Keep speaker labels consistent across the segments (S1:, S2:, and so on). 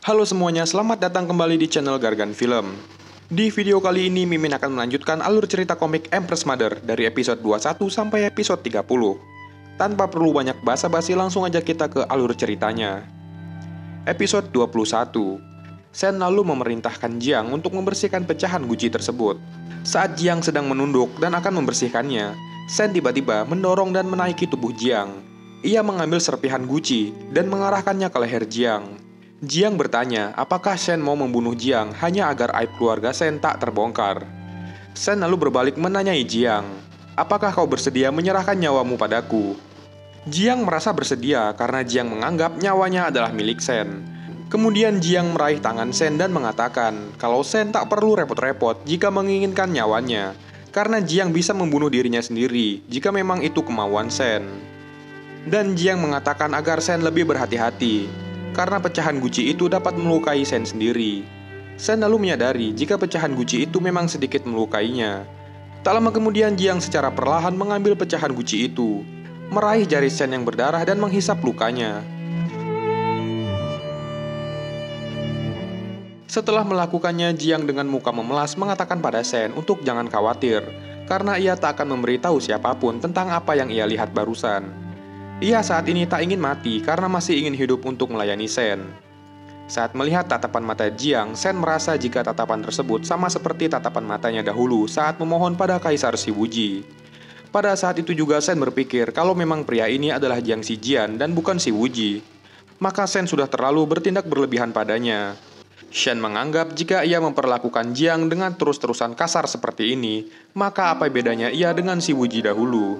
S1: Halo semuanya, selamat datang kembali di channel Gargan Film. Di video kali ini, Mimin akan melanjutkan alur cerita komik Empress Mother dari episode 21 sampai episode 30. Tanpa perlu banyak basa-basi, langsung aja kita ke alur ceritanya. Episode 21. Shen lalu memerintahkan Jiang untuk membersihkan pecahan guci tersebut. Saat Jiang sedang menunduk dan akan membersihkannya, Shen tiba-tiba mendorong dan menaiki tubuh Jiang. Ia mengambil serpihan guci dan mengarahkannya ke leher Jiang. Jiang bertanya apakah Shen mau membunuh Jiang hanya agar aib keluarga Shen tak terbongkar. Shen lalu berbalik menanyai Jiang, apakah kau bersedia menyerahkan nyawamu padaku? Jiang merasa bersedia karena Jiang menganggap nyawanya adalah milik Shen. Kemudian Jiang meraih tangan Shen dan mengatakan kalau Shen tak perlu repot-repot jika menginginkan nyawanya, karena Jiang bisa membunuh dirinya sendiri jika memang itu kemauan Shen. Dan Jiang mengatakan agar Shen lebih berhati-hati, karena pecahan guci itu dapat melukai Shen sendiri. Shen lalu menyadari jika pecahan guci itu memang sedikit melukainya. Tak lama kemudian Jiang secara perlahan mengambil pecahan guci itu, meraih jari Shen yang berdarah dan menghisap lukanya. Setelah melakukannya, Jiang dengan muka memelas mengatakan pada Shen untuk jangan khawatir, karena ia tak akan memberitahu siapapun tentang apa yang ia lihat barusan. Ia saat ini tak ingin mati karena masih ingin hidup untuk melayani Shen. Saat melihat tatapan mata Jiang, Shen merasa jika tatapan tersebut sama seperti tatapan matanya dahulu saat memohon pada Kaisar Shiwuji. Pada saat itu juga Shen berpikir kalau memang pria ini adalah Jiang Zijian dan bukan Shiwuji, maka Shen sudah terlalu bertindak berlebihan padanya. Shen menganggap jika ia memperlakukan Jiang dengan terus-terusan kasar seperti ini, maka apa bedanya ia dengan Shiwuji dahulu?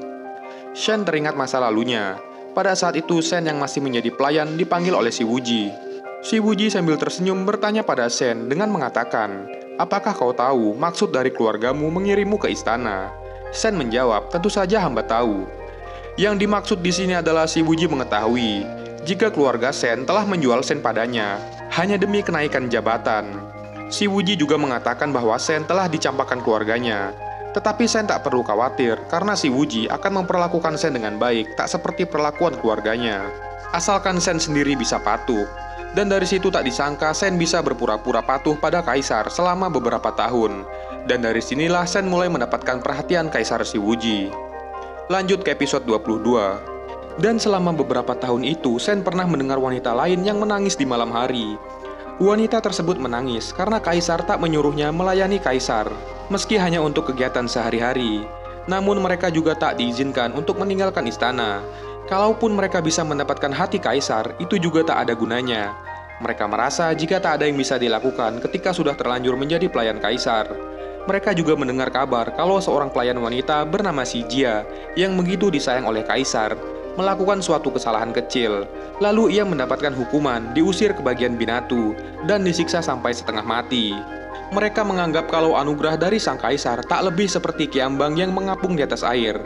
S1: Shen teringat masa lalunya. Pada saat itu, Shen yang masih menjadi pelayan dipanggil oleh Shiwuji. Shiwuji sambil tersenyum bertanya pada Shen dengan mengatakan, apakah kau tahu maksud dari keluargamu mengirimmu ke istana? Shen menjawab, tentu saja hamba tahu. Yang dimaksud di sini adalah Shiwuji mengetahui jika keluarga Shen telah menjual Shen padanya hanya demi kenaikan jabatan. Shiwuji juga mengatakan bahwa Shen telah dicampakkan keluarganya. Tetapi Shen tak perlu khawatir karena Shiwuji akan memperlakukan Shen dengan baik, tak seperti perlakuan keluarganya. Asalkan Shen sendiri bisa patuh. Dan dari situ tak disangka Shen bisa berpura-pura patuh pada Kaisar selama beberapa tahun. Dan dari sinilah Shen mulai mendapatkan perhatian Kaisar Shiwuji. Lanjut ke episode 22. Dan selama beberapa tahun itu, Shen pernah mendengar wanita lain yang menangis di malam hari. Wanita tersebut menangis karena Kaisar tak menyuruhnya melayani Kaisar, meski hanya untuk kegiatan sehari-hari. Namun mereka juga tak diizinkan untuk meninggalkan istana. Kalaupun mereka bisa mendapatkan hati Kaisar, itu juga tak ada gunanya. Mereka merasa jika tak ada yang bisa dilakukan ketika sudah terlanjur menjadi pelayan Kaisar. Mereka juga mendengar kabar kalau seorang pelayan wanita bernama Sijia yang begitu disayang oleh Kaisar melakukan suatu kesalahan kecil, lalu ia mendapatkan hukuman, diusir ke bagian Binatu, dan disiksa sampai setengah mati. Mereka menganggap kalau anugerah dari sang kaisar tak lebih seperti kiambang yang mengapung di atas air,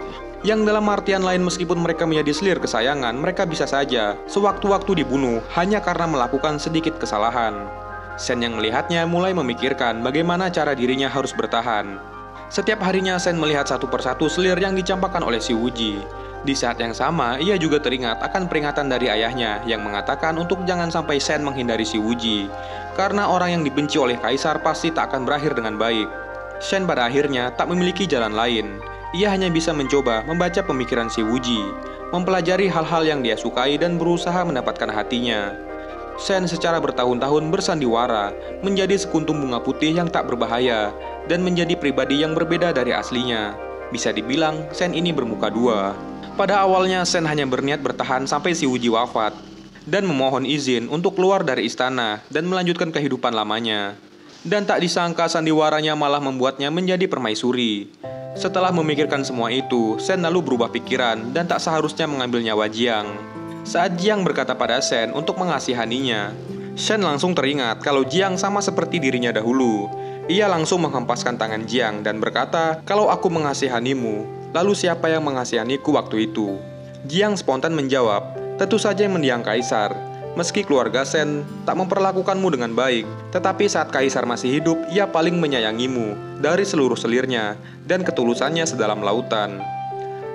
S1: yang dalam artian lain meskipun mereka menjadi selir kesayangan, mereka bisa saja sewaktu-waktu dibunuh hanya karena melakukan sedikit kesalahan. Shen yang melihatnya mulai memikirkan bagaimana cara dirinya harus bertahan. Setiap harinya Shen melihat satu persatu selir yang dicampakkan oleh Shiwuji. Di saat yang sama, ia juga teringat akan peringatan dari ayahnya yang mengatakan untuk jangan sampai Shen menghindari Shiwuji, karena orang yang dibenci oleh Kaisar pasti tak akan berakhir dengan baik. Shen pada akhirnya tak memiliki jalan lain. Ia hanya bisa mencoba membaca pemikiran Shiwuji, mempelajari hal-hal yang dia sukai dan berusaha mendapatkan hatinya. Shen secara bertahun-tahun bersandiwara, menjadi sekuntum bunga putih yang tak berbahaya, dan menjadi pribadi yang berbeda dari aslinya. Bisa dibilang, Shen ini bermuka dua. Pada awalnya, Shen hanya berniat bertahan sampai Shiwuji wafat, dan memohon izin untuk keluar dari istana dan melanjutkan kehidupan lamanya. Dan tak disangka sandiwaranya malah membuatnya menjadi permaisuri. Setelah memikirkan semua itu, Shen lalu berubah pikiran dan tak seharusnya mengambil nyawa Jiang. Saat Jiang berkata pada Shen untuk mengasihaninya, Shen langsung teringat kalau Jiang sama seperti dirinya dahulu. Ia langsung menghempaskan tangan Jiang dan berkata, kalau aku mengasihanimu, lalu siapa yang mengasihaniku waktu itu? Jiang spontan menjawab, tentu saja mendiang Kaisar. Meski keluarga Shen tak memperlakukanmu dengan baik, tetapi saat Kaisar masih hidup, ia paling menyayangimu dari seluruh selirnya dan ketulusannya sedalam lautan.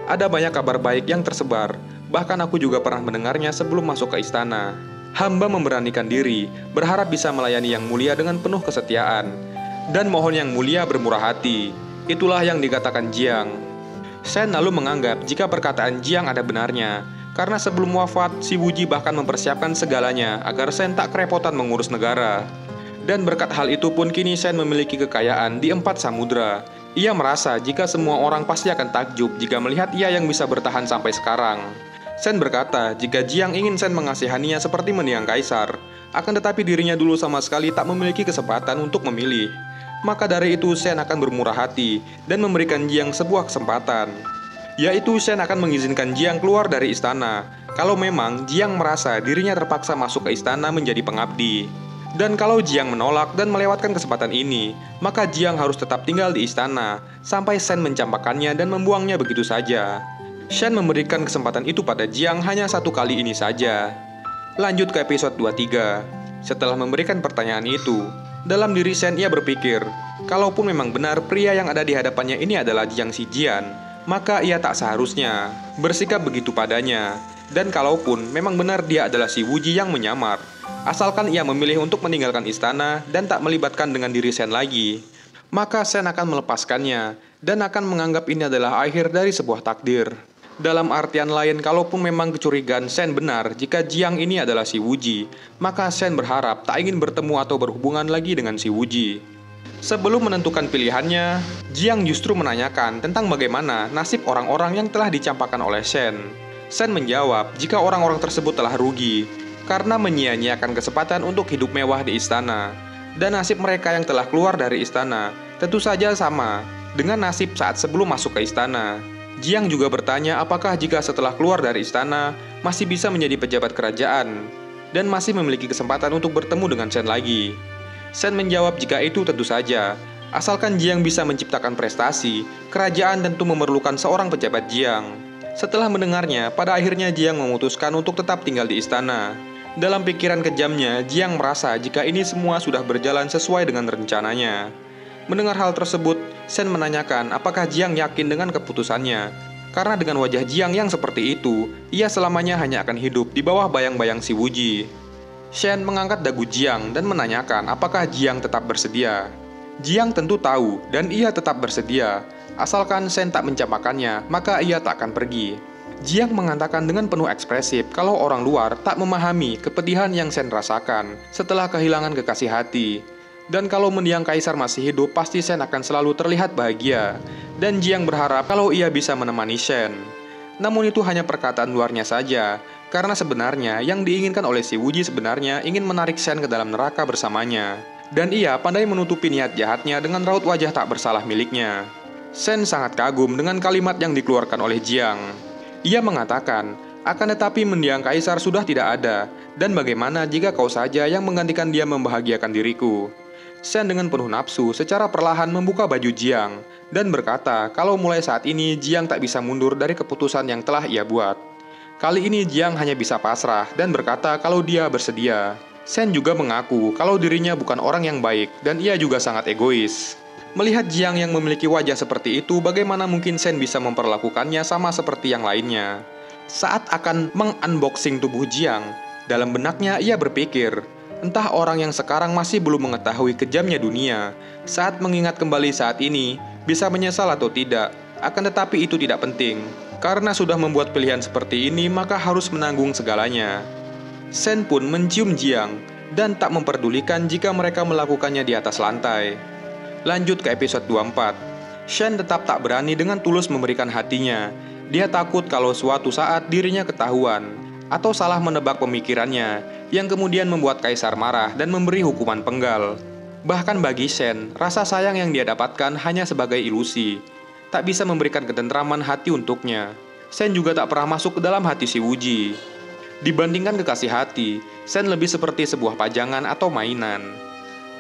S1: Ada banyak kabar baik yang tersebar, bahkan aku juga pernah mendengarnya sebelum masuk ke istana. Hamba memberanikan diri, berharap bisa melayani Yang Mulia dengan penuh kesetiaan. Dan mohon Yang Mulia bermurah hati. Itulah yang dikatakan Jiang. Shen lalu menganggap jika perkataan Jiang ada benarnya, karena sebelum wafat, si Wuji bahkan mempersiapkan segalanya agar Shen tak kerepotan mengurus negara. Dan berkat hal itu pun kini Shen memiliki kekayaan di 4 samudra. Ia merasa jika semua orang pasti akan takjub jika melihat ia yang bisa bertahan sampai sekarang. Shen berkata jika Jiang ingin Shen mengasihaninya seperti mendiang kaisar, akan tetapi dirinya dulu sama sekali tak memiliki kesempatan untuk memilih. Maka dari itu Shen akan bermurah hati dan memberikan Jiang sebuah kesempatan, yaitu Shen akan mengizinkan Jiang keluar dari istana kalau memang Jiang merasa dirinya terpaksa masuk ke istana menjadi pengabdi. Dan kalau Jiang menolak dan melewatkan kesempatan ini, maka Jiang harus tetap tinggal di istana sampai Shen mencampakkannya dan membuangnya begitu saja. Shen memberikan kesempatan itu pada Jiang hanya 1 kali ini saja. Lanjut ke episode 23. Setelah memberikan pertanyaan itu, dalam diri Shen ia berpikir, kalaupun memang benar pria yang ada di hadapannya ini adalah Jiang Zijian, maka ia tak seharusnya bersikap begitu padanya. Dan kalaupun memang benar dia adalah si Wuji yang menyamar, asalkan ia memilih untuk meninggalkan istana dan tak melibatkan dengan diri Shen lagi, maka Shen akan melepaskannya dan akan menganggap ini adalah akhir dari sebuah takdir. Dalam artian lain, kalaupun memang kecurigaan Shen benar jika Jiang ini adalah si Wuji, maka Shen berharap tak ingin bertemu atau berhubungan lagi dengan si Wuji. Sebelum menentukan pilihannya, Jiang justru menanyakan tentang bagaimana nasib orang-orang yang telah dicampakkan oleh Shen. Shen menjawab jika orang-orang tersebut telah rugi karena menyia-nyiakan kesempatan untuk hidup mewah di istana. Dan nasib mereka yang telah keluar dari istana tentu saja sama dengan nasib saat sebelum masuk ke istana. Jiang juga bertanya apakah jika setelah keluar dari istana masih bisa menjadi pejabat kerajaan dan masih memiliki kesempatan untuk bertemu dengan Shen lagi. Shen menjawab jika itu tentu saja, asalkan Jiang bisa menciptakan prestasi, kerajaan tentu memerlukan seorang pejabat Jiang. Setelah mendengarnya, pada akhirnya Jiang memutuskan untuk tetap tinggal di istana. Dalam pikiran kejamnya, Jiang merasa jika ini semua sudah berjalan sesuai dengan rencananya. Mendengar hal tersebut, Shen menanyakan apakah Jiang yakin dengan keputusannya. Karena dengan wajah Jiang yang seperti itu, ia selamanya hanya akan hidup di bawah bayang-bayang si Wuji. Shen mengangkat dagu Jiang dan menanyakan apakah Jiang tetap bersedia. Jiang tentu tahu dan ia tetap bersedia. Asalkan Shen tak mencampakkannya, maka ia tak akan pergi. Jiang mengatakan dengan penuh ekspresif kalau orang luar tak memahami kepedihan yang Shen rasakan setelah kehilangan kekasih hati. Dan kalau mendiang kaisar masih hidup, pasti Shen akan selalu terlihat bahagia. Dan Jiang berharap kalau ia bisa menemani Shen. Namun itu hanya perkataan luarnya saja, karena sebenarnya yang diinginkan oleh si Wuji sebenarnya ingin menarik Shen ke dalam neraka bersamanya. Dan ia pandai menutupi niat jahatnya dengan raut wajah tak bersalah miliknya. Shen sangat kagum dengan kalimat yang dikeluarkan oleh Jiang. Ia mengatakan, akan tetapi mendiang kaisar sudah tidak ada, dan bagaimana jika kau saja yang menggantikan dia membahagiakan diriku? Shen dengan penuh nafsu secara perlahan membuka baju Jiang dan berkata kalau mulai saat ini Jiang tak bisa mundur dari keputusan yang telah ia buat. Kali ini Jiang hanya bisa pasrah dan berkata kalau dia bersedia. Shen juga mengaku kalau dirinya bukan orang yang baik dan ia juga sangat egois. Melihat Jiang yang memiliki wajah seperti itu, bagaimana mungkin Shen bisa memperlakukannya sama seperti yang lainnya? Saat akan mengunboxing tubuh Jiang, dalam benaknya ia berpikir, entah orang yang sekarang masih belum mengetahui kejamnya dunia, saat mengingat kembali saat ini, bisa menyesal atau tidak. Akan tetapi itu tidak penting, karena sudah membuat pilihan seperti ini maka harus menanggung segalanya. Shen pun mencium Jiang, dan tak memperdulikan jika mereka melakukannya di atas lantai. Lanjut ke episode 24. Shen tetap tak berani dengan tulus memberikan hatinya. Dia takut kalau suatu saat dirinya ketahuan, atau salah menebak pemikirannya, yang kemudian membuat kaisar marah dan memberi hukuman penggal. Bahkan bagi Shen, rasa sayang yang dia dapatkan hanya sebagai ilusi, tak bisa memberikan ketentraman hati untuknya. Shen juga tak pernah masuk ke dalam hati si Wuji. Dibandingkan kekasih hati, Shen lebih seperti sebuah pajangan atau mainan.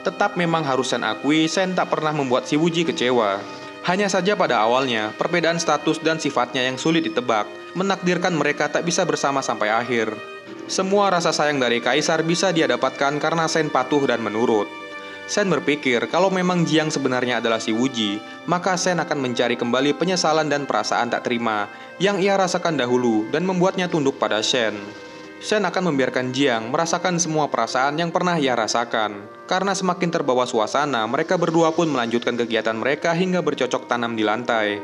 S1: Tetap memang harus Shen akui, Shen tak pernah membuat si Wuji kecewa. Hanya saja pada awalnya, perbedaan status dan sifatnya yang sulit ditebak menakdirkan mereka tak bisa bersama sampai akhir. Semua rasa sayang dari kaisar bisa dia dapatkan karena Shen patuh dan menurut. Shen berpikir kalau memang Jiang sebenarnya adalah si Wuji, maka Shen akan mencari kembali penyesalan dan perasaan tak terima yang ia rasakan dahulu dan membuatnya tunduk pada Shen. Shen akan membiarkan Jiang merasakan semua perasaan yang pernah ia rasakan. Karena semakin terbawa suasana, mereka berdua pun melanjutkan kegiatan mereka hingga bercocok tanam di lantai.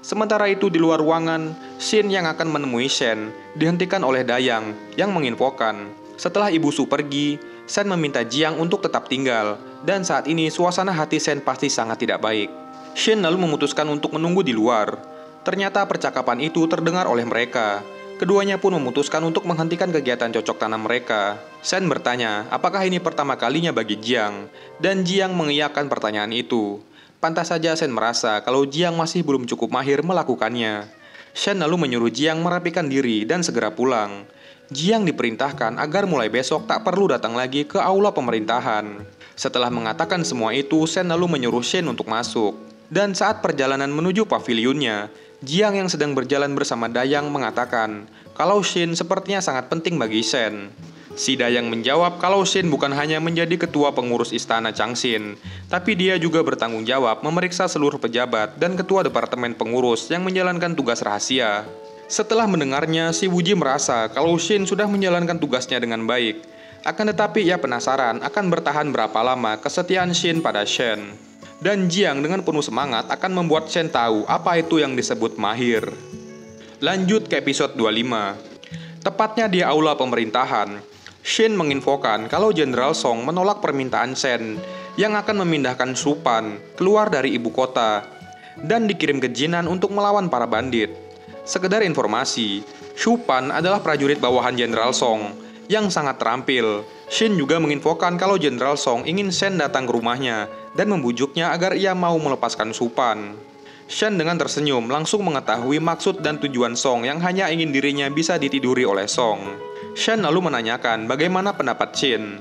S1: Sementara itu di luar ruangan, Shin yang akan menemui Shen dihentikan oleh Dayang yang menginfokan. Setelah Ibu Su pergi, Shen meminta Jiang untuk tetap tinggal, dan saat ini suasana hati Shen pasti sangat tidak baik. Shin lalu memutuskan untuk menunggu di luar. Ternyata percakapan itu terdengar oleh mereka. Keduanya pun memutuskan untuk menghentikan kegiatan cocok tanam mereka. Shen bertanya, apakah ini pertama kalinya bagi Jiang? Dan Jiang mengiyakan pertanyaan itu. Pantas saja Shen merasa kalau Jiang masih belum cukup mahir melakukannya. Shen lalu menyuruh Jiang merapikan diri dan segera pulang. Jiang diperintahkan agar mulai besok tak perlu datang lagi ke aula pemerintahan. Setelah mengatakan semua itu, Shen lalu menyuruh Shin untuk masuk. Dan saat perjalanan menuju pavilionnya, Jiang yang sedang berjalan bersama Dayang mengatakan kalau Shin sepertinya sangat penting bagi Shen. Si Dayang menjawab kalau Shin bukan hanya menjadi ketua pengurus istana Changxin, tapi dia juga bertanggung jawab memeriksa seluruh pejabat dan ketua departemen pengurus yang menjalankan tugas rahasia. Setelah mendengarnya, si Wuji merasa kalau Shin sudah menjalankan tugasnya dengan baik. Akan tetapi ia penasaran akan bertahan berapa lama kesetiaan Shin pada Shen. Dan Jiang dengan penuh semangat akan membuat Shen tahu apa itu yang disebut mahir. Lanjut ke episode 25. Tepatnya di aula pemerintahan, Shin menginfokan kalau Jenderal Song menolak permintaan Shen yang akan memindahkan Su Pan keluar dari ibu kota dan dikirim ke Jinan untuk melawan para bandit. Sekedar informasi, Su Pan adalah prajurit bawahan Jenderal Song yang sangat terampil. Shin juga menginfokan kalau Jenderal Song ingin Shen datang ke rumahnya dan membujuknya agar ia mau melepaskan Su Pan. Shen dengan tersenyum langsung mengetahui maksud dan tujuan Song yang hanya ingin dirinya bisa ditiduri oleh Song. Shen lalu menanyakan bagaimana pendapat Shin.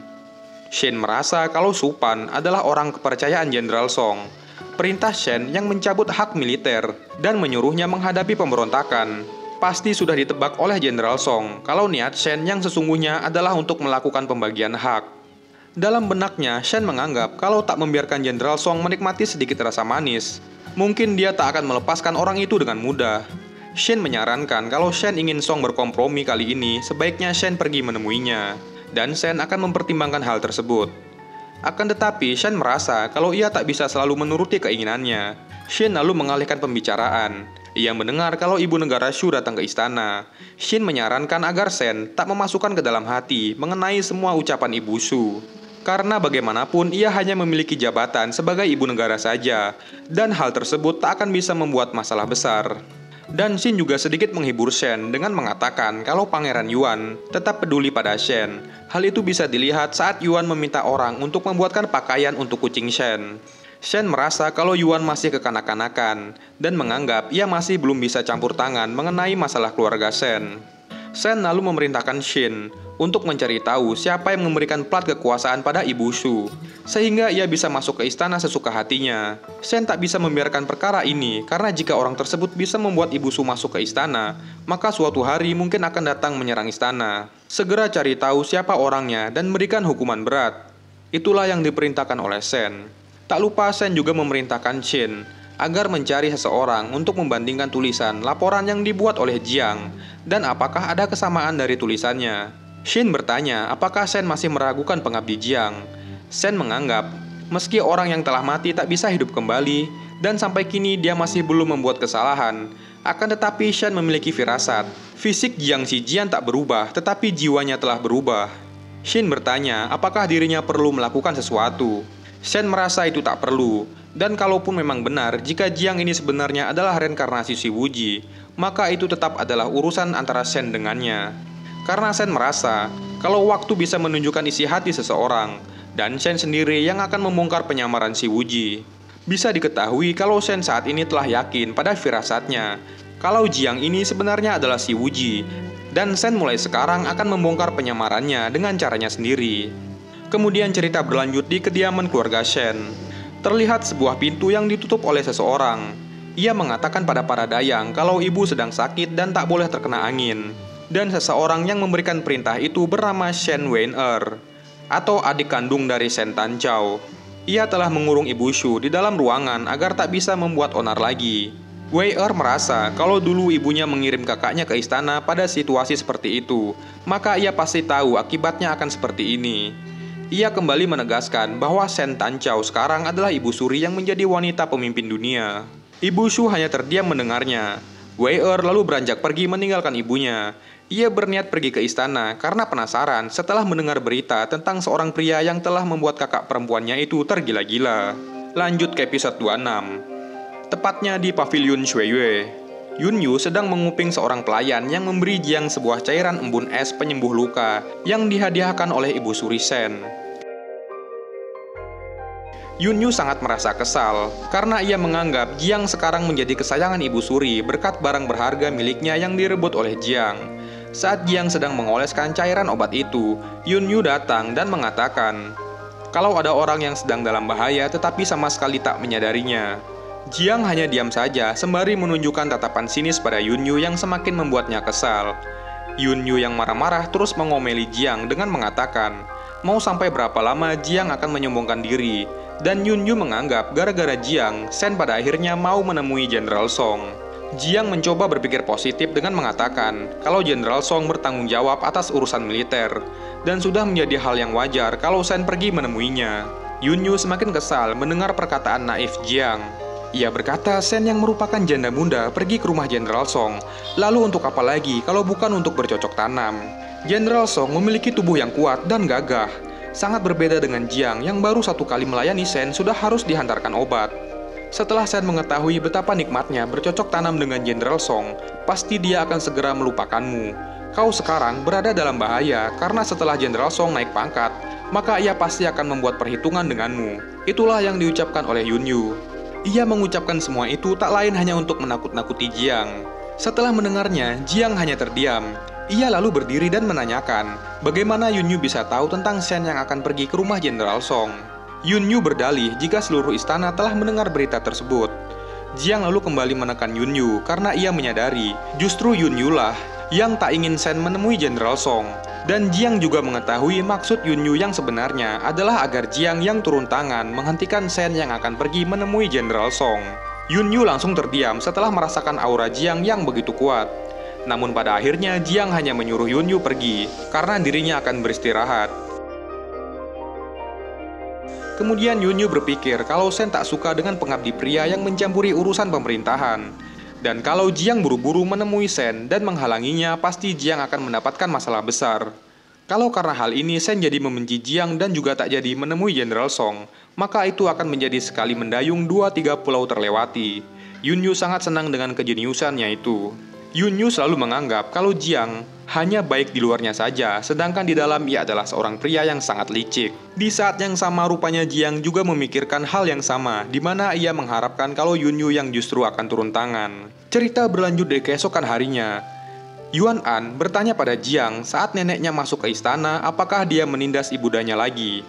S1: Shin merasa kalau Su Pan adalah orang kepercayaan Jenderal Song. Perintah Shen yang mencabut hak militer dan menyuruhnya menghadapi pemberontakan pasti sudah ditebak oleh Jenderal Song kalau niat Shen yang sesungguhnya adalah untuk melakukan pembagian hak. Dalam benaknya, Shen menganggap kalau tak membiarkan Jenderal Song menikmati sedikit rasa manis, mungkin dia tak akan melepaskan orang itu dengan mudah. Shen menyarankan kalau Shen ingin Song berkompromi kali ini, sebaiknya Shen pergi menemuinya, dan Shen akan mempertimbangkan hal tersebut. Akan tetapi, Shen merasa kalau ia tak bisa selalu menuruti keinginannya. Shen lalu mengalihkan pembicaraan. Ia mendengar kalau ibu negara Shu datang ke istana. Shin menyarankan agar Shen tak memasukkan ke dalam hati mengenai semua ucapan ibu Shu. Karena bagaimanapun ia hanya memiliki jabatan sebagai ibu negara saja, dan hal tersebut tak akan bisa membuat masalah besar. Dan Shin juga sedikit menghibur Shen dengan mengatakan kalau Pangeran Yuan tetap peduli pada Shen. Hal itu bisa dilihat saat Yuan meminta orang untuk membuatkan pakaian untuk kucing Shen. Shen merasa kalau Yuan masih kekanak-kanakan dan menganggap ia masih belum bisa campur tangan mengenai masalah keluarga Shen. Shen lalu memerintahkan Shin untuk mencari tahu siapa yang memberikan plat kekuasaan pada Ibu Shu, sehingga ia bisa masuk ke istana sesuka hatinya. Shen tak bisa membiarkan perkara ini karena jika orang tersebut bisa membuat Ibu Shu masuk ke istana, maka suatu hari mungkin akan datang menyerang istana. Segera cari tahu siapa orangnya dan berikan hukuman berat. Itulah yang diperintahkan oleh Shen. Tak lupa Shen juga memerintahkan Shin agar mencari seseorang untuk membandingkan tulisan laporan yang dibuat oleh Jiang dan apakah ada kesamaan dari tulisannya. Shin bertanya apakah Shen masih meragukan pengabdi Jiang. Shen menganggap meski orang yang telah mati tak bisa hidup kembali dan sampai kini dia masih belum membuat kesalahan, akan tetapi Shen memiliki firasat. Fisik Jiang Zijian tak berubah tetapi jiwanya telah berubah. Shin bertanya apakah dirinya perlu melakukan sesuatu. Shen merasa itu tak perlu, dan kalaupun memang benar jika Jiang ini sebenarnya adalah reinkarnasi si Wuji, maka itu tetap adalah urusan antara Shen dengannya. Karena Shen merasa kalau waktu bisa menunjukkan isi hati seseorang, dan Shen sendiri yang akan membongkar penyamaran si Wuji. Bisa diketahui kalau Shen saat ini telah yakin pada firasatnya kalau Jiang ini sebenarnya adalah si Wuji, dan Shen mulai sekarang akan membongkar penyamarannya dengan caranya sendiri. Kemudian cerita berlanjut di kediaman keluarga Shen. Terlihat sebuah pintu yang ditutup oleh seseorang. Ia mengatakan pada para dayang kalau ibu sedang sakit dan tak boleh terkena angin. Dan seseorang yang memberikan perintah itu bernama Shen Wen-er, atau adik kandung dari Shen Tanchao. Ia telah mengurung ibu Shu di dalam ruangan agar tak bisa membuat onar lagi. Wei Er merasa kalau dulu ibunya mengirim kakaknya ke istana pada situasi seperti itu, maka ia pasti tahu akibatnya akan seperti ini. Ia kembali menegaskan bahwa Shen Tanqiao sekarang adalah ibu suri yang menjadi wanita pemimpin dunia. Ibu Shu hanya terdiam mendengarnya. Wei Er lalu beranjak pergi meninggalkan ibunya. Ia berniat pergi ke istana karena penasaran setelah mendengar berita tentang seorang pria yang telah membuat kakak perempuannya itu tergila-gila. Lanjut ke episode 26. Tepatnya di pavilion Shuiyue. Yunyu sedang menguping seorang pelayan yang memberi Jiang sebuah cairan embun es penyembuh luka yang dihadiahkan oleh ibu suri Shen. Yunyu sangat merasa kesal karena ia menganggap Jiang sekarang menjadi kesayangan ibu suri berkat barang berharga miliknya yang direbut oleh Jiang. Saat Jiang sedang mengoleskan cairan obat itu, Yunyu datang dan mengatakan kalau ada orang yang sedang dalam bahaya tetapi sama sekali tak menyadarinya. Jiang hanya diam saja sembari menunjukkan tatapan sinis pada Yunyu yang semakin membuatnya kesal. Yunyu yang marah-marah terus mengomeli Jiang dengan mengatakan mau sampai berapa lama Jiang akan menyombongkan diri. Dan Yunyu menganggap gara-gara Jiang, Shen pada akhirnya mau menemui Jenderal Song. Jiang mencoba berpikir positif dengan mengatakan kalau Jenderal Song bertanggung jawab atas urusan militer dan sudah menjadi hal yang wajar kalau Shen pergi menemuinya. Yunyu semakin kesal mendengar perkataan naif Jiang. Ia berkata Shen yang merupakan janda muda pergi ke rumah Jenderal Song. Lalu untuk apa lagi kalau bukan untuk bercocok tanam? Jenderal Song memiliki tubuh yang kuat dan gagah. Sangat berbeda dengan Jiang yang baru 1 kali melayani Shen sudah harus dihantarkan obat. Setelah Shen mengetahui betapa nikmatnya bercocok tanam dengan Jenderal Song, pasti dia akan segera melupakanmu. Kau sekarang berada dalam bahaya karena setelah Jenderal Song naik pangkat, maka ia pasti akan membuat perhitungan denganmu. Itulah yang diucapkan oleh Yunyu. Ia mengucapkan semua itu tak lain hanya untuk menakut-nakuti Jiang. Setelah mendengarnya, Jiang hanya terdiam. Ia lalu berdiri dan menanyakan, bagaimana Yunyu bisa tahu tentang Shen yang akan pergi ke rumah Jenderal Song. Yunyu berdalih jika seluruh istana telah mendengar berita tersebut. Jiang lalu kembali menekan Yunyu karena ia menyadari justru Yunyu lah yang tak ingin Shen menemui Jenderal Song. Dan Jiang juga mengetahui maksud Yunyu yang sebenarnya adalah agar Jiang yang turun tangan menghentikan Shen yang akan pergi menemui Jenderal Song. Yunyu langsung terdiam setelah merasakan aura Jiang yang begitu kuat. Namun pada akhirnya Jiang hanya menyuruh Yunyu pergi karena dirinya akan beristirahat. Kemudian Yunyu berpikir kalau Shen tak suka dengan pengabdi pria yang mencampuri urusan pemerintahan. Dan kalau Jiang buru-buru menemui Shen dan menghalanginya, pasti Jiang akan mendapatkan masalah besar. Kalau karena hal ini Shen jadi membenci Jiang dan juga tak jadi menemui Jenderal Song, maka itu akan menjadi sekali mendayung 2-3 pulau terlewati. Yunyu sangat senang dengan kejeniusannya itu. Yunyu selalu menganggap kalau Jiang hanya baik di luarnya saja, sedangkan di dalam ia adalah seorang pria yang sangat licik. Di saat yang sama rupanya Jiang juga memikirkan hal yang sama, di mana ia mengharapkan kalau Yunyu yang justru akan turun tangan. Cerita berlanjut di keesokan harinya. Yuan An bertanya pada Jiang saat neneknya masuk ke istana apakah dia menindas ibundanya lagi.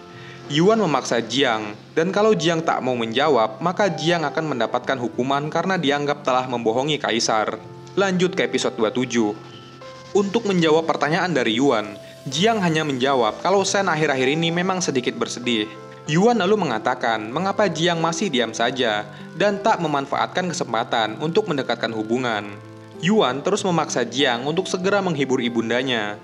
S1: Yuan memaksa Jiang, dan kalau Jiang tak mau menjawab, maka Jiang akan mendapatkan hukuman karena dianggap telah membohongi kaisar. Lanjut ke episode 27. Untuk menjawab pertanyaan dari Yuan, Jiang hanya menjawab kalau Shen akhir-akhir ini memang sedikit bersedih. Yuan lalu mengatakan mengapa Jiang masih diam saja dan tak memanfaatkan kesempatan untuk mendekatkan hubungan. Yuan terus memaksa Jiang untuk segera menghibur ibundanya.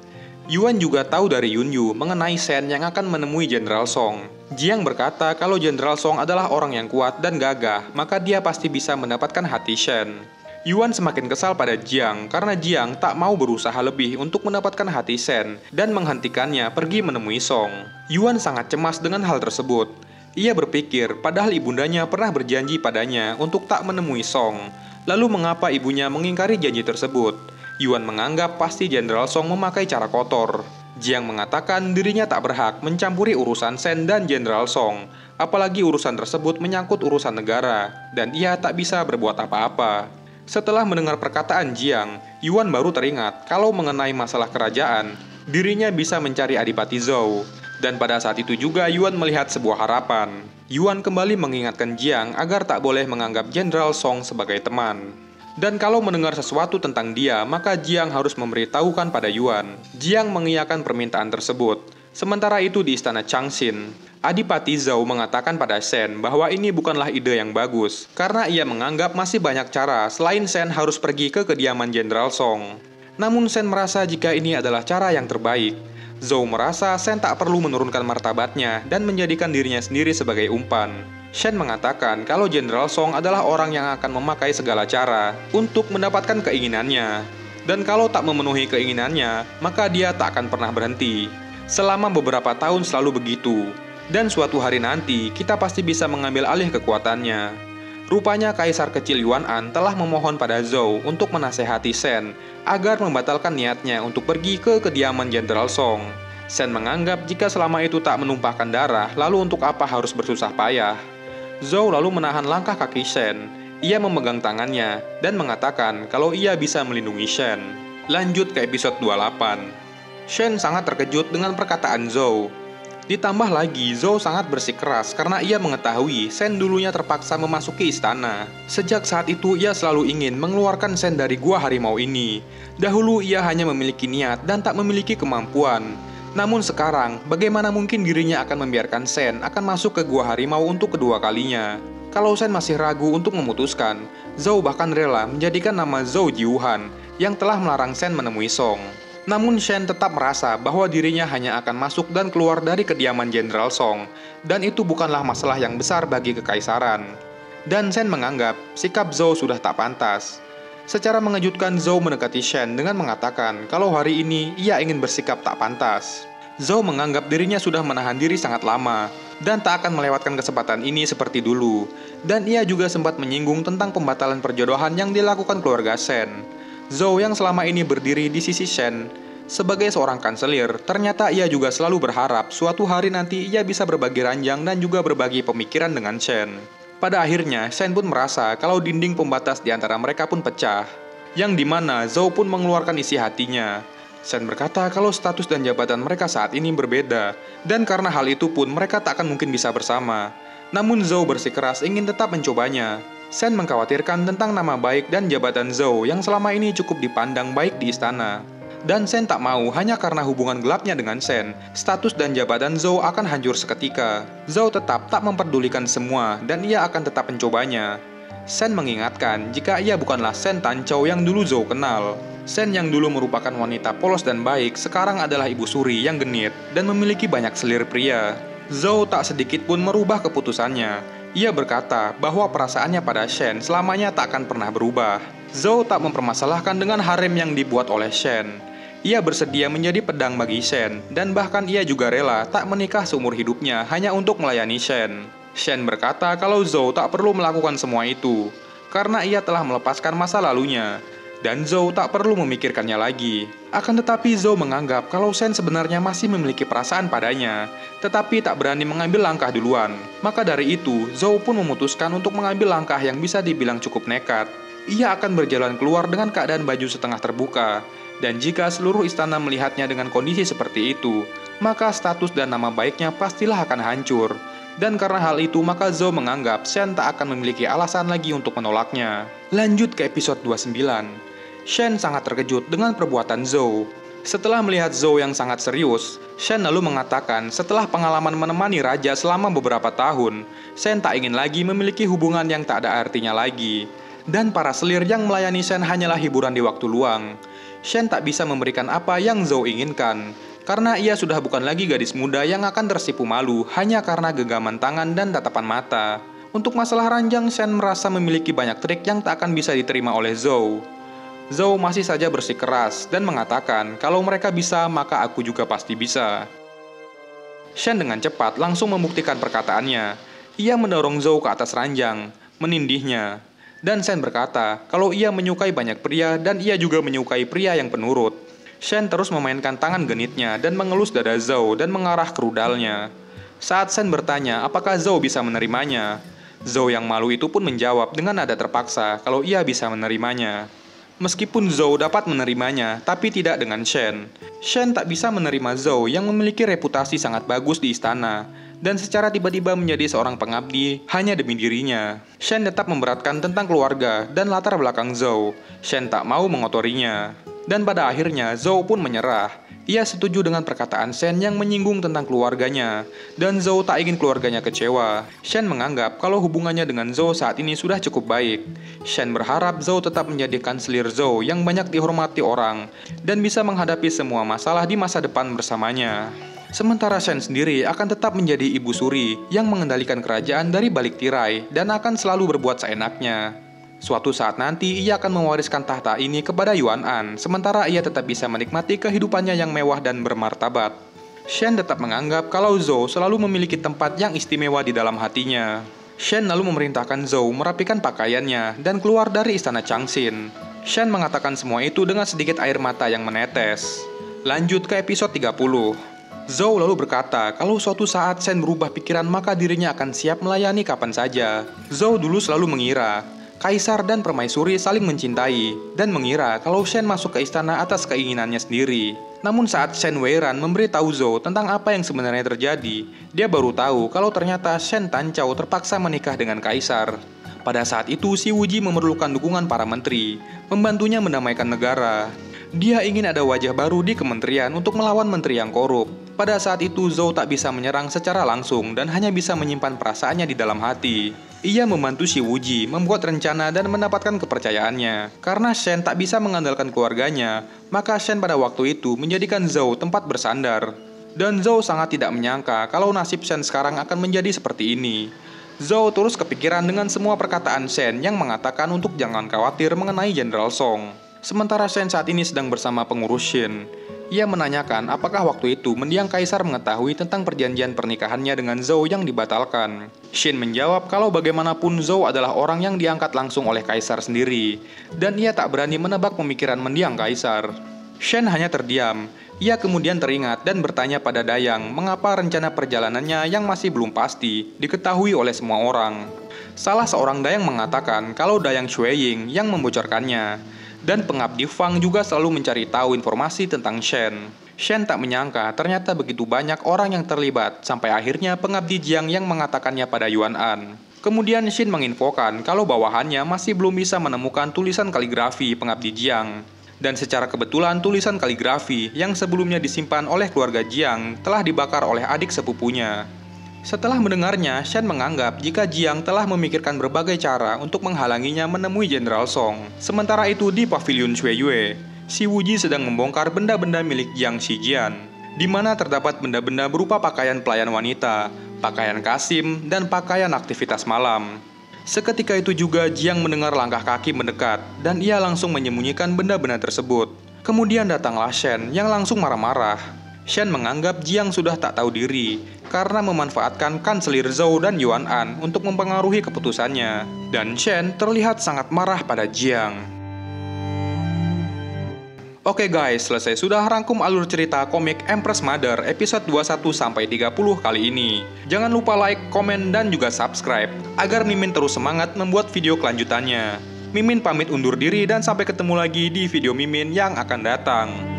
S1: Yuan juga tahu dari Yunyu mengenai Shen yang akan menemui Jenderal Song. Jiang berkata kalau Jenderal Song adalah orang yang kuat dan gagah, maka dia pasti bisa mendapatkan hati Shen. Yuan semakin kesal pada Jiang karena Jiang tak mau berusaha lebih untuk mendapatkan hati Shen dan menghentikannya pergi menemui Song. Yuan sangat cemas dengan hal tersebut. Ia berpikir padahal ibundanya pernah berjanji padanya untuk tak menemui Song. Lalu mengapa ibunya mengingkari janji tersebut? Yuan menganggap pasti Jenderal Song memakai cara kotor. Jiang mengatakan dirinya tak berhak mencampuri urusan Shen dan Jenderal Song, apalagi urusan tersebut menyangkut urusan negara, dan ia tak bisa berbuat apa-apa. Setelah mendengar perkataan Jiang, Yuan baru teringat kalau mengenai masalah kerajaan, dirinya bisa mencari Adipati Zhou. Dan pada saat itu juga Yuan melihat sebuah harapan. Yuan kembali mengingatkan Jiang agar tak boleh menganggap Jenderal Song sebagai teman. Dan kalau mendengar sesuatu tentang dia, maka Jiang harus memberitahukan pada Yuan. Jiang mengiyakan permintaan tersebut. Sementara itu di istana Changxin, Adipati Zhou mengatakan pada Shen bahwa ini bukanlah ide yang bagus, karena ia menganggap masih banyak cara selain Shen harus pergi ke kediaman Jenderal Song. Namun Shen merasa jika ini adalah cara yang terbaik. Zhou merasa Shen tak perlu menurunkan martabatnya dan menjadikan dirinya sendiri sebagai umpan. Shen mengatakan kalau Jenderal Song adalah orang yang akan memakai segala cara untuk mendapatkan keinginannya. Dan kalau tak memenuhi keinginannya, maka dia tak akan pernah berhenti. Selama beberapa tahun selalu begitu. Dan suatu hari nanti, kita pasti bisa mengambil alih kekuatannya. Rupanya Kaisar Kecil Yuan-an telah memohon pada Zhou untuk menasehati Shen agar membatalkan niatnya untuk pergi ke kediaman Jenderal Song. Shen menganggap jika selama itu tak menumpahkan darah, lalu untuk apa harus bersusah payah. Zhou lalu menahan langkah kaki Shen. Ia memegang tangannya dan mengatakan kalau ia bisa melindungi Shen. Lanjut ke episode 28. Shen sangat terkejut dengan perkataan Zhou. Ditambah lagi, Zhou sangat bersikeras karena ia mengetahui Shen dulunya terpaksa memasuki istana. Sejak saat itu, ia selalu ingin mengeluarkan Shen dari gua harimau ini. Dahulu, ia hanya memiliki niat dan tak memiliki kemampuan. Namun sekarang, bagaimana mungkin dirinya akan membiarkan Shen akan masuk ke gua harimau untuk kedua kalinya? Kalau Shen masih ragu untuk memutuskan, Zhou bahkan rela menjadikan nama Zhou Jiuhan yang telah melarang Shen menemui Song. Namun Shen tetap merasa bahwa dirinya hanya akan masuk dan keluar dari kediaman Jenderal Song, dan itu bukanlah masalah yang besar bagi kekaisaran. Dan Shen menganggap sikap Zhou sudah tak pantas. Secara mengejutkan, Zhou mendekati Shen dengan mengatakan kalau hari ini ia ingin bersikap tak pantas. Zhou menganggap dirinya sudah menahan diri sangat lama, dan tak akan melewatkan kesempatan ini seperti dulu. Dan ia juga sempat menyinggung tentang pembatalan perjodohan yang dilakukan keluarga Shen. Zhou yang selama ini berdiri di sisi Shen sebagai seorang kanselir, ternyata ia juga selalu berharap suatu hari nanti ia bisa berbagi ranjang dan juga berbagi pemikiran dengan Shen. Pada akhirnya, Shen pun merasa kalau dinding pembatas di antara mereka pun pecah, yang dimana Zhou pun mengeluarkan isi hatinya. Shen berkata kalau status dan jabatan mereka saat ini berbeda, dan karena hal itu pun mereka tak akan mungkin bisa bersama. Namun Zhou bersikeras ingin tetap mencobanya. Shen mengkhawatirkan tentang nama baik dan jabatan Zhou yang selama ini cukup dipandang baik di istana. Dan Shen tak mau hanya karena hubungan gelapnya dengan Shen, status dan jabatan Zhou akan hancur seketika. Zhou tetap tak memperdulikan semua dan ia akan tetap mencobanya. Shen mengingatkan jika ia bukanlah Shen Tanchou yang dulu Zhou kenal. Shen yang dulu merupakan wanita polos dan baik sekarang adalah ibu suri yang genit dan memiliki banyak selir pria. Zhou tak sedikit pun merubah keputusannya. Ia berkata bahwa perasaannya pada Shen selamanya tak akan pernah berubah. Zhou tak mempermasalahkan dengan harem yang dibuat oleh Shen. Ia bersedia menjadi pedang bagi Shen, dan bahkan ia juga rela tak menikah seumur hidupnya hanya untuk melayani Shen. Shen berkata kalau Zhou tak perlu melakukan semua itu, karena ia telah melepaskan masa lalunya. Dan Zhou tak perlu memikirkannya lagi. Akan tetapi Zhou menganggap kalau Shen sebenarnya masih memiliki perasaan padanya, tetapi tak berani mengambil langkah duluan. Maka dari itu, Zhou pun memutuskan untuk mengambil langkah yang bisa dibilang cukup nekat. Ia akan berjalan keluar dengan keadaan baju setengah terbuka. Dan jika seluruh istana melihatnya dengan kondisi seperti itu, maka status dan nama baiknya pastilah akan hancur. Dan karena hal itu, maka Zhou menganggap Shen tak akan memiliki alasan lagi untuk menolaknya. Lanjut ke episode 29. Shen sangat terkejut dengan perbuatan Zhou. Setelah melihat Zhou yang sangat serius, Shen lalu mengatakan setelah pengalaman menemani raja selama beberapa tahun, Shen tak ingin lagi memiliki hubungan yang tak ada artinya lagi. Dan para selir yang melayani Shen hanyalah hiburan di waktu luang. Shen tak bisa memberikan apa yang Zhou inginkan, karena ia sudah bukan lagi gadis muda yang akan tersipu malu hanya karena genggaman tangan dan tatapan mata. Untuk masalah ranjang, Shen merasa memiliki banyak trik yang tak akan bisa diterima oleh Zhou. Zhou masih saja bersikeras dan mengatakan kalau mereka bisa, maka aku juga pasti bisa. Shen dengan cepat langsung membuktikan perkataannya. Ia mendorong Zhou ke atas ranjang, menindihnya. Dan Shen berkata kalau ia menyukai banyak pria dan ia juga menyukai pria yang penurut. Shen terus memainkan tangan genitnya dan mengelus dada Zhou dan mengarah ke rudalnya. Saat Shen bertanya apakah Zhou bisa menerimanya, Zhou yang malu itu pun menjawab dengan nada terpaksa kalau ia bisa menerimanya. Meskipun Zhou dapat menerimanya, tapi tidak dengan Shen. Shen tak bisa menerima Zhou yang memiliki reputasi sangat bagus di istana, dan secara tiba-tiba menjadi seorang pengabdi hanya demi dirinya. Shen tetap memberatkan tentang keluarga dan latar belakang Zhou. Shen tak mau mengotorinya. Dan pada akhirnya Zhou pun menyerah. Ia setuju dengan perkataan Shen yang menyinggung tentang keluarganya, dan Zhou tak ingin keluarganya kecewa. Shen menganggap kalau hubungannya dengan Zhou saat ini sudah cukup baik. Shen berharap Zhou tetap menjadi kanselir Zhou yang banyak dihormati orang, dan bisa menghadapi semua masalah di masa depan bersamanya. Sementara Shen sendiri akan tetap menjadi ibu suri yang mengendalikan kerajaan dari balik tirai, dan akan selalu berbuat seenaknya. Suatu saat nanti ia akan mewariskan tahta ini kepada Yuan An, sementara ia tetap bisa menikmati kehidupannya yang mewah dan bermartabat. Shen tetap menganggap kalau Zhou selalu memiliki tempat yang istimewa di dalam hatinya. Shen lalu memerintahkan Zhou merapikan pakaiannya dan keluar dari istana Changxin. Shen mengatakan semua itu dengan sedikit air mata yang menetes. Lanjut ke episode 30. Zhou lalu berkata kalau suatu saat Shen berubah pikiran maka dirinya akan siap melayani kapan saja. Zhou dulu selalu mengira Kaisar dan permaisuri saling mencintai, dan mengira kalau Shen masuk ke istana atas keinginannya sendiri. Namun saat Shen Weiran memberitahu Zhou tentang apa yang sebenarnya terjadi, dia baru tahu kalau ternyata Shen Tancao terpaksa menikah dengan Kaisar. Pada saat itu, si Wuji memerlukan dukungan para menteri, membantunya mendamaikan negara. Dia ingin ada wajah baru di kementerian untuk melawan menteri yang korup. Pada saat itu, Zhou tak bisa menyerang secara langsung dan hanya bisa menyimpan perasaannya di dalam hati. Ia membantu si Wuji membuat rencana dan mendapatkan kepercayaannya. Karena Shen tak bisa mengandalkan keluarganya, maka Shen pada waktu itu menjadikan Zhou tempat bersandar. Dan Zhou sangat tidak menyangka kalau nasib Shen sekarang akan menjadi seperti ini. Zhou terus kepikiran dengan semua perkataan Shen yang mengatakan untuk jangan khawatir mengenai Jenderal Song. Sementara Shen saat ini sedang bersama pengurus Shin. Ia menanyakan apakah waktu itu mendiang Kaisar mengetahui tentang perjanjian pernikahannya dengan Zhou yang dibatalkan. Shin menjawab kalau bagaimanapun Zhou adalah orang yang diangkat langsung oleh Kaisar sendiri, dan ia tak berani menebak pemikiran mendiang Kaisar. Shen hanya terdiam. Ia kemudian teringat dan bertanya pada Dayang mengapa rencana perjalanannya yang masih belum pasti diketahui oleh semua orang. Salah seorang Dayang mengatakan kalau Dayang Xueying yang membocorkannya. Dan pengabdi Fang juga selalu mencari tahu informasi tentang Shen. Shen tak menyangka ternyata begitu banyak orang yang terlibat, sampai akhirnya pengabdi Jiang yang mengatakannya pada Yuan An. Kemudian Shin menginfokan kalau bawahannya masih belum bisa menemukan tulisan kaligrafi pengabdi Jiang. Dan secara kebetulan tulisan kaligrafi yang sebelumnya disimpan oleh keluarga Jiang telah dibakar oleh adik sepupunya. Setelah mendengarnya, Shen menganggap jika Jiang telah memikirkan berbagai cara untuk menghalanginya menemui Jenderal Song. Sementara itu di pavilion Xueyue, si Wuji sedang membongkar benda-benda milik Jiang Shijian, di mana terdapat benda-benda berupa pakaian pelayan wanita, pakaian kasim, dan pakaian aktivitas malam. Seketika itu juga Jiang mendengar langkah kaki mendekat, dan ia langsung menyembunyikan benda-benda tersebut. Kemudian datanglah Shen yang langsung marah-marah. Shen menganggap Jiang sudah tak tahu diri karena memanfaatkan kanselir Zhou dan Yuan An untuk mempengaruhi keputusannya. Dan Shen terlihat sangat marah pada Jiang. Oke guys, selesai sudah rangkum alur cerita komik Empress Mother episode 21-30 kali ini. Jangan lupa like, komen, dan juga subscribe agar Mimin terus semangat membuat video kelanjutannya. Mimin pamit undur diri dan sampai ketemu lagi di video Mimin yang akan datang.